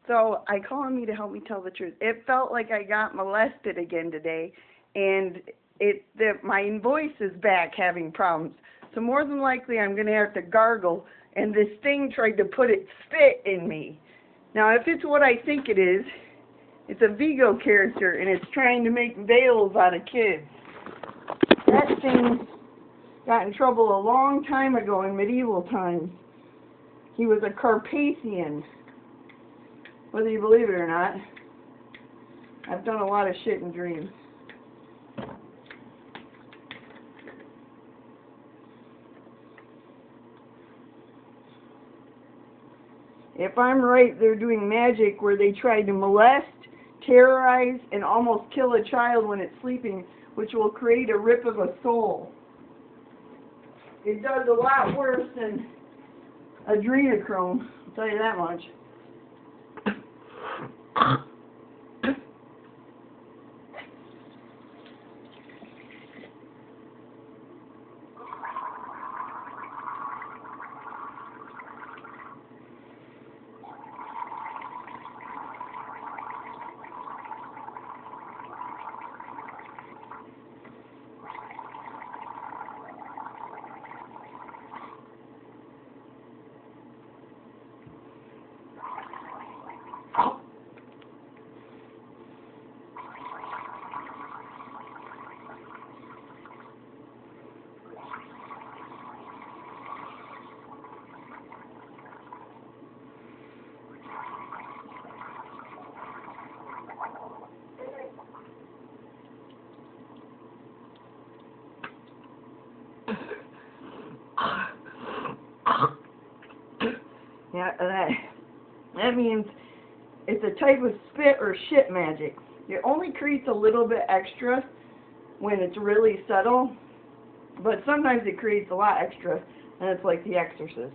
So I call on me to help me tell the truth. It felt like I got molested again today, and my voice is back having problems. So more than likely I'm going to have to gargle, and this thing tried to put its spit in me. Now if it's what I think it is, it's a Vigo character, and it's trying to make veils out of kids. That thing got in trouble a long time ago in medieval times. He was a Carpathian. Whether you believe it or not, I've done a lot of shit in dreams. If I'm right, they're doing magic where they try to molest, terrorize, and almost kill a child when it's sleeping, which will create a rip of a soul. It does a lot worse than adrenochrome, I'll tell you that much. Yeah, that means it's a type of spit or shit magic. It only creates a little bit extra when it's really subtle, but sometimes it creates a lot extra, and it's like The Exorcist.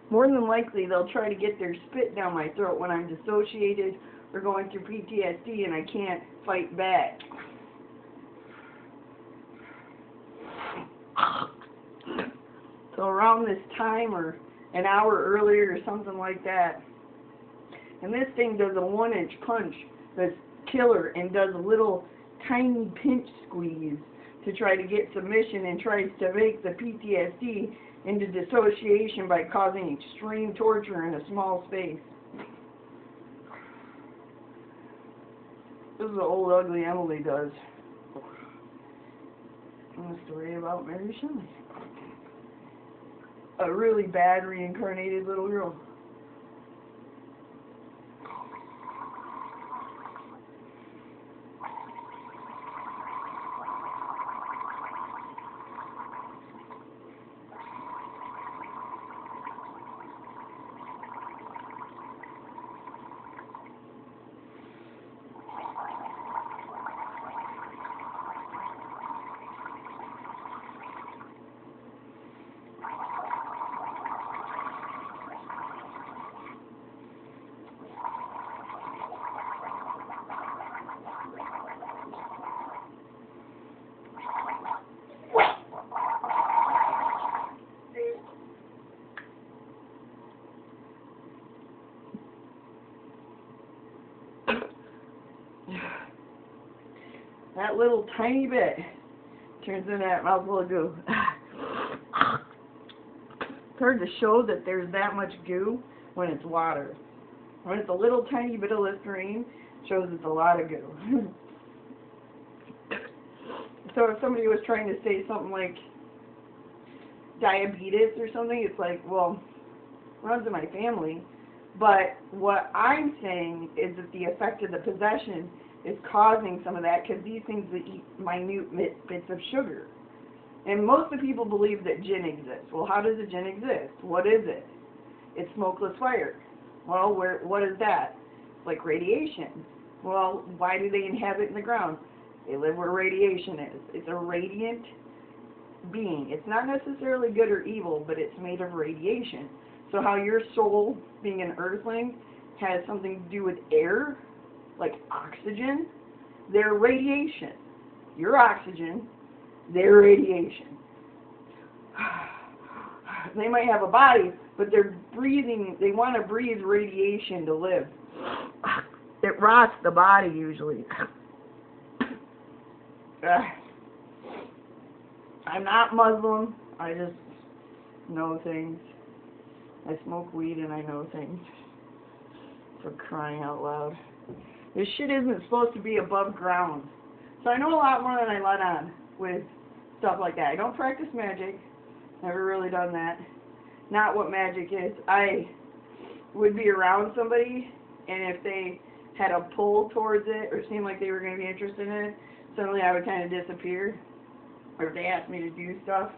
More than likely, they'll try to get their spit down my throat when I'm dissociated or going through PTSD and I can't fight back. So around this time or an hour earlier or something like that. And this thing does a 1-inch punch that's killer and does a little tiny pinch squeeze to try to get submission and tries to make the PTSD into dissociation by causing extreme torture in a small space. This is what old ugly Emily does. And the story about Mary Shelley. A really bad reincarnated little girl. That little tiny bit turns into that mouthful of goo. It's hard to show that there's that much goo when it's water. When it's a little tiny bit of Listerine, it shows it's a lot of goo. So if somebody was trying to say something like diabetes or something, it's like, well, it runs in my family. But what I'm saying is that the effect of the possession is causing some of that because these things that eat minute bits of sugar. And most of the people believe that gin exists. Well, how does a gin exist? What is it? It's smokeless fire. Well, what is that? It's like radiation. Well, why do they inhabit in the ground? They live where radiation is. It's a radiant being. It's not necessarily good or evil, but it's made of radiation. So how your soul, being an earthling, has something to do with air, like oxygen, they're radiation. You're oxygen, they're radiation. They might have a body, but they're breathing, they want to breathe radiation to live. It rots the body usually. I'm not Muslim, I just know things. I smoke weed and I know things. For crying out loud. This shit isn't supposed to be above ground. So I know a lot more than I let on with stuff like that. I don't practice magic. Never really done that. Not what magic is. I would be around somebody, and if they had a pull towards it or seemed like they were going to be interested in it, suddenly I would kind of disappear. Or if they asked me to do stuff.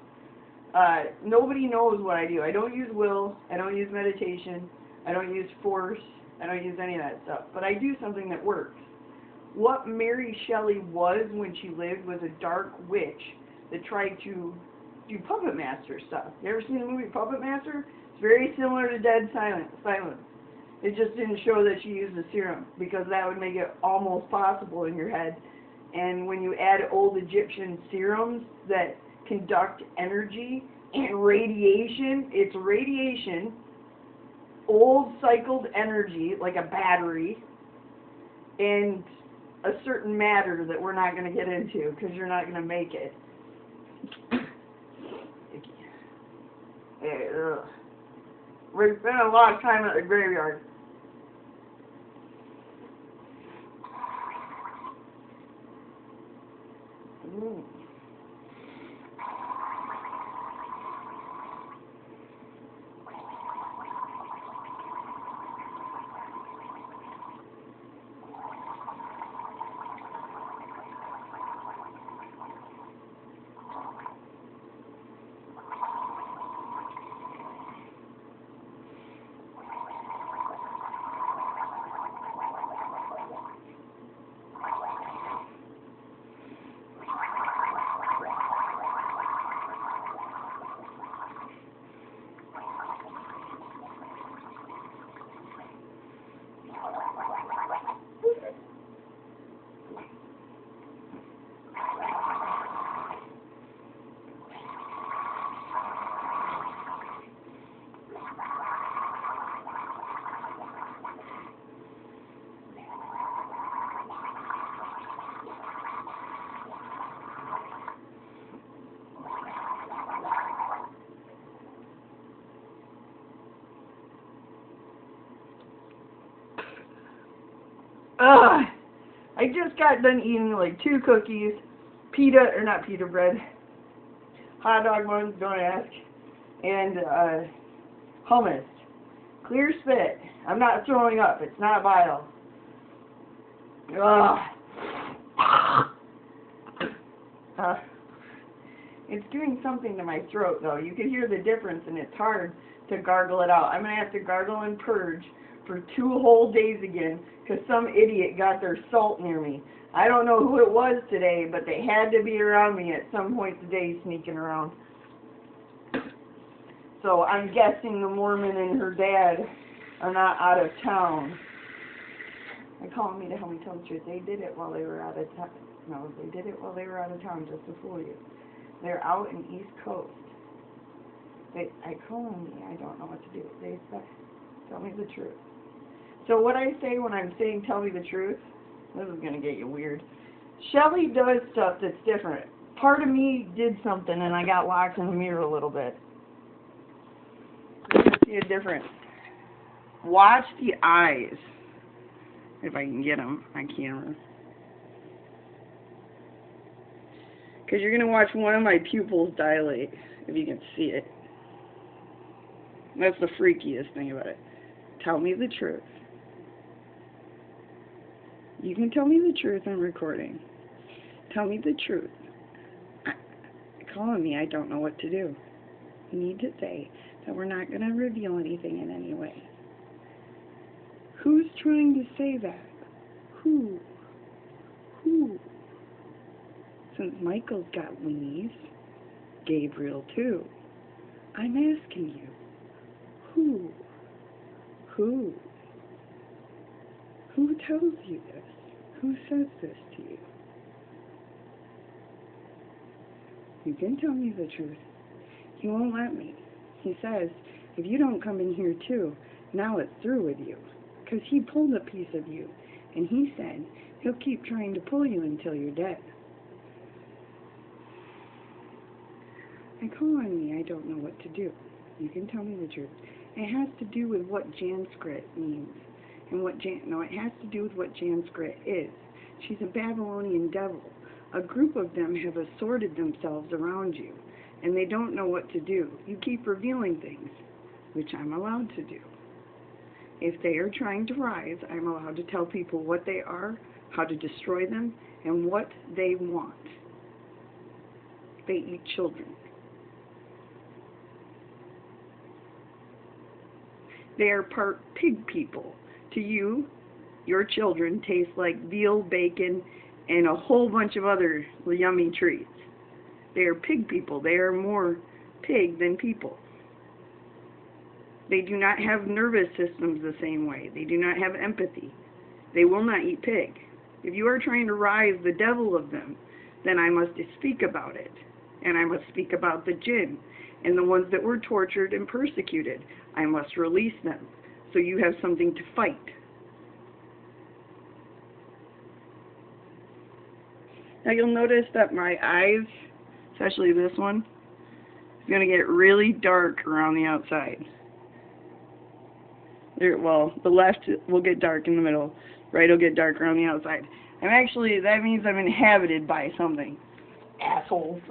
Nobody knows what I do. I don't use will. I don't use meditation. I don't use force. I don't use any of that stuff. But I do something that works. What Mary Shelley was when she lived was a dark witch that tried to do puppet master stuff. You ever seen the movie Puppet Master? It's very similar to Dead Silence. It just didn't show that she used a serum, because that would make it almost possible in your head. And when you add old Egyptian serums that conduct energy and radiation, it's radiation, old cycled energy, like a battery, and a certain matter that we're not going to get into, because you're not going to make it. We spent a lot of time at the graveyard. I just got done eating like 2 cookies, not pita bread, hot dog buns, don't ask, and hummus. Clear spit. I'm not throwing up. It's not bile. It's doing something to my throat, though. You can hear the difference, and it's hard to gargle it out. I'm going to have to gargle and purge for 2 whole days again, because some idiot got their salt near me. I don't know who it was today, but they had to be around me at some point today, sneaking around. So I'm guessing the Mormon and her dad are not out of town. They're calling me to help me tell the truth. They did it while they were out of town. No, they did it while they were out of town, just to fool you. They're out in East Coast. I call me. I don't know what to do. They say, tell me the truth. So what I say when I'm saying tell me the truth, this is going to get you weird. Shelley does stuff that's different. Part of me did something and I got locked in the mirror a little bit. You're going to see a difference. Watch the eyes. If I can get them on camera. Because you're going to watch one of my pupils dilate, if you can see it. That's the freakiest thing about it. Tell me the truth. You can tell me the truth on recording. Tell me the truth. Calling me, I don't know what to do. You need to say that we're not going to reveal anything in any way. Who's trying to say that? Who? Since Michael's got weenies, Gabriel too. I'm asking you, who? Who tells you this? Who says this to you? You can tell me the truth. He won't let me. He says, if you don't come in here too, now it's through with you. Because he pulled a piece of you, and he said he'll keep trying to pull you until you're dead. I call on me, I don't know what to do. You can tell me the truth. It has to do with what Janskrit means. And it has to do with what Janskrit is. She's a Babylonian devil. A group of them have assorted themselves around you, and they don't know what to do. You keep revealing things, which I'm allowed to do. If they are trying to rise, I'm allowed to tell people what they are, how to destroy them, and what they want. They eat children. They are part pig people. To you, your children taste like veal, bacon, and a whole bunch of other yummy treats. They are pig people. They are more pig than people. They do not have nervous systems the same way. They do not have empathy. They will not eat pig. If you are trying to rise the devil of them, then I must speak about it. And I must speak about the jinn and the ones that were tortured and persecuted. I must release them so you have something to fight. Now you'll notice that my eyes, especially this one, is going to get really dark around the outside. Well, the left will get dark in the middle, right will get dark around the outside. And actually, that means I'm inhabited by something. Assholes.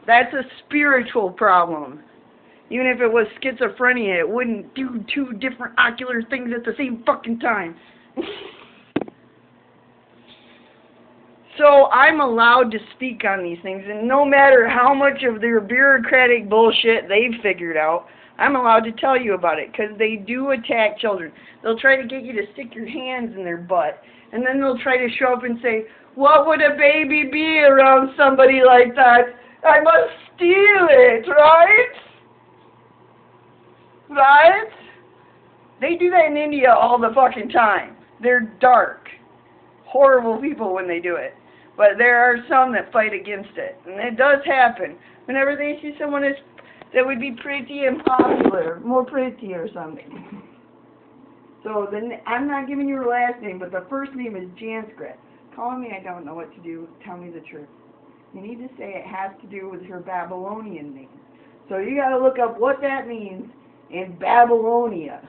That's a spiritual problem. Even if it was schizophrenia, it wouldn't do two different ocular things at the same fucking time. So I'm allowed to speak on these things, and no matter how much of their bureaucratic bullshit they've figured out, I'm allowed to tell you about it, because they do attack children. They'll try to get you to stick your hands in their butt, and then they'll try to show up and say, what would a baby be around somebody like that? I must steal it, right? Right? They do that in India all the fucking time. They're dark, horrible people when they do it. But there are some that fight against it. And it does happen. Whenever they see someone that would be pretty and popular, more pretty or something. So I'm not giving you her last name, but the first name is Janskrit. Calling me, I don't know what to do. Tell me the truth. You need to say it has to do with her Babylonian name. So you got to look up what that means in Babylonia.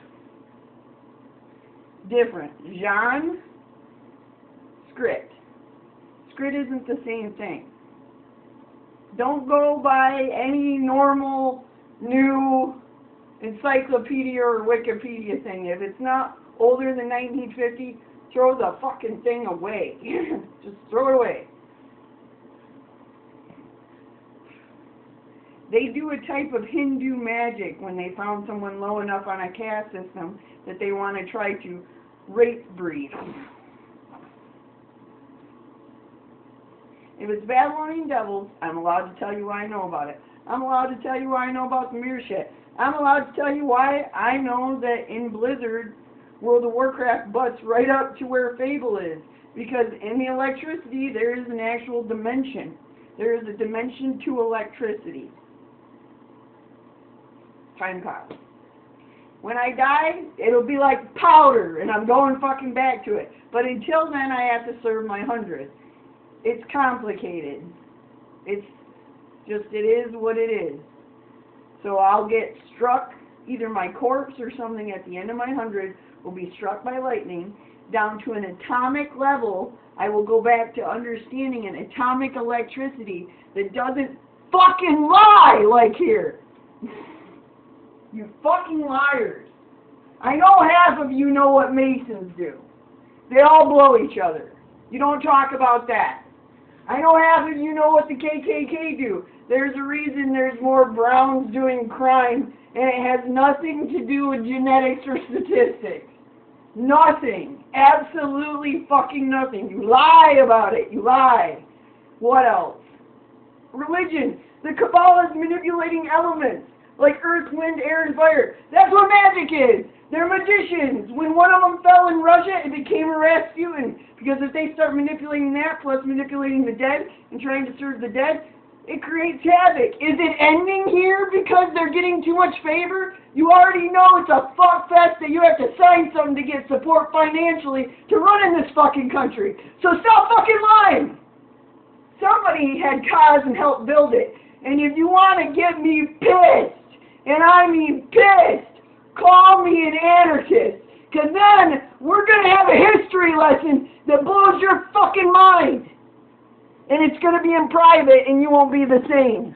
Different. Jan Skrit. Skrit isn't the same thing. Don't go by any normal new encyclopedia or Wikipedia thing. If it's not older than 1950, throw the fucking thing away. Just throw it away. They do a type of Hindu magic when they found someone low enough on a caste system that they want to try to rape breed. If it's Babylonian devils, I'm allowed to tell you why I know about it. I'm allowed to tell you why I know about the mirror shit. I'm allowed to tell you why I know that in Blizzard, World of Warcraft butts right up to where Fable is. Because in the electricity, there is an actual dimension. There is a dimension to electricity. Time cop. When I die, it'll be like powder, and I'm going fucking back to it. But until then, I have to serve my 100. It's complicated. It's just, it is what it is. So I'll get struck, either my corpse or something at the end of my 100 will be struck by lightning, down to an atomic level. I will go back to understanding an atomic electricity that doesn't fucking lie like here. You fucking liars. I know half of you know what Masons do. They all blow each other. You don't talk about that. I know half of you know what the KKK do. There's a reason there's more Browns doing crime, and it has nothing to do with genetics or statistics. Nothing. Absolutely fucking nothing. You lie about it. You lie. What else? Religion. The Kabbalah is manipulating elements, like earth, wind, air, and fire. That's what magic is. They're magicians. When one of them fell in Russia, Russia, it became a Rasputin. Because if they start manipulating that, plus manipulating the dead, and trying to serve the dead, it creates havoc. Is it ending here because they're getting too much favor? You already know it's a fuck fest that you have to sign something to get support financially to run in this fucking country. So stop fucking lying! Somebody had cause and helped build it. And if you want to get me pissed, and I mean pissed, call me an anarchist. Because then we're going to have a history lesson that blows your fucking mind. And it's going to be in private and you won't be the same.